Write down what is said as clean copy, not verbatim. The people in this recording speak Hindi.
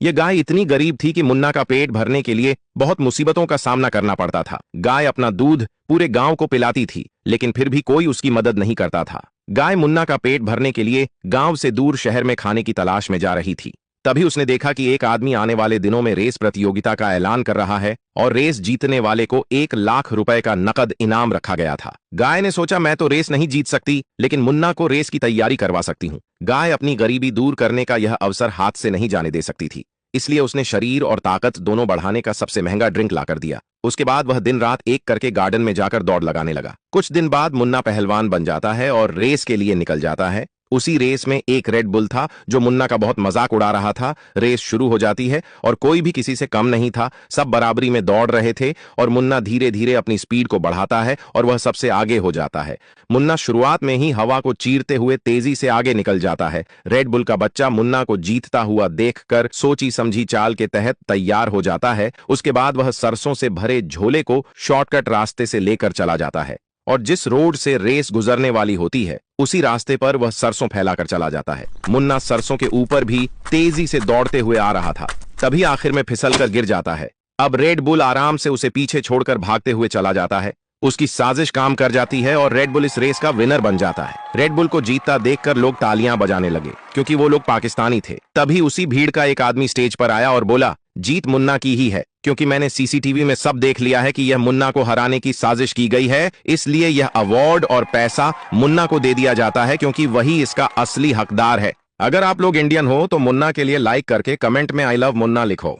ये गाय इतनी गरीब थी कि मुन्ना का पेट भरने के लिए बहुत मुसीबतों का सामना करना पड़ता था। गाय अपना दूध पूरे गांव को पिलाती थी, लेकिन फिर भी कोई उसकी मदद नहीं करता था। गाय मुन्ना का पेट भरने के लिए गांव से दूर शहर में खाने की तलाश में जा रही थी। तभी उसने देखा कि एक आदमी आने वाले दिनों में रेस प्रतियोगिता का ऐलान कर रहा है और रेस जीतने वाले को 1 लाख रुपए का नकद इनाम रखा गया था। गाय ने सोचा, मैं तो रेस नहीं जीत सकती, लेकिन मुन्ना को रेस की तैयारी करवा सकती हूँ। गाय अपनी गरीबी दूर करने का यह अवसर हाथ से नहीं जाने दे सकती थी, इसलिए उसने शरीर और ताकत दोनों बढ़ाने का सबसे महंगा ड्रिंक लाकर दिया। उसके बाद वह दिन रात एक करके गार्डन में जाकर दौड़ लगाने लगा। कुछ दिन बाद मुन्ना पहलवान बन जाता है और रेस के लिए निकल जाता है। उसी रेस में एक रेड बुल था जो मुन्ना का बहुत मजाक उड़ा रहा था। रेस शुरू हो जाती है और कोई भी किसी से कम नहीं था, सब बराबरी में दौड़ रहे थे और मुन्ना धीरे धीरे अपनी स्पीड को बढ़ाता है और वह सबसे आगे हो जाता है। मुन्ना शुरुआत में ही हवा को चीरते हुए तेजी से आगे निकल जाता है। रेड बुल का बच्चा मुन्ना को जीतता हुआ देखकर सोची समझी चाल के तहत तैयार हो जाता है। उसके बाद वह सरसों से भरे झोले को शॉर्टकट रास्ते से लेकर चला जाता है और जिस रोड से रेस गुजरने वाली होती है उसी रास्ते पर वह सरसों फैलाकर चला जाता है। मुन्ना सरसों के ऊपर भी तेजी से दौड़ते हुए आ रहा था, तभी आखिर में फिसलकर गिर जाता है। अब रेड बुल आराम से उसे पीछे छोड़कर भागते हुए चला जाता है। उसकी साजिश काम कर जाती है और रेड बुल इस रेस का विनर बन जाता है। रेड बुल को जीतता देखकर लोग तालियां बजाने लगे, क्योंकि वो लोग पाकिस्तानी थे। तभी उसी भीड़ का एक आदमी स्टेज पर आया और बोला, जीत मुन्ना की ही है, क्योंकि मैंने सीसीटीवी में सब देख लिया है कि यह मुन्ना को हराने की साजिश की गई है, इसलिए यह अवार्ड और पैसा मुन्ना को दे दिया जाता है, क्योंकि वही इसका असली हकदार है। अगर आप लोग इंडियन हो तो मुन्ना के लिए लाइक करके कमेंट में आई लव मुन्ना लिखो।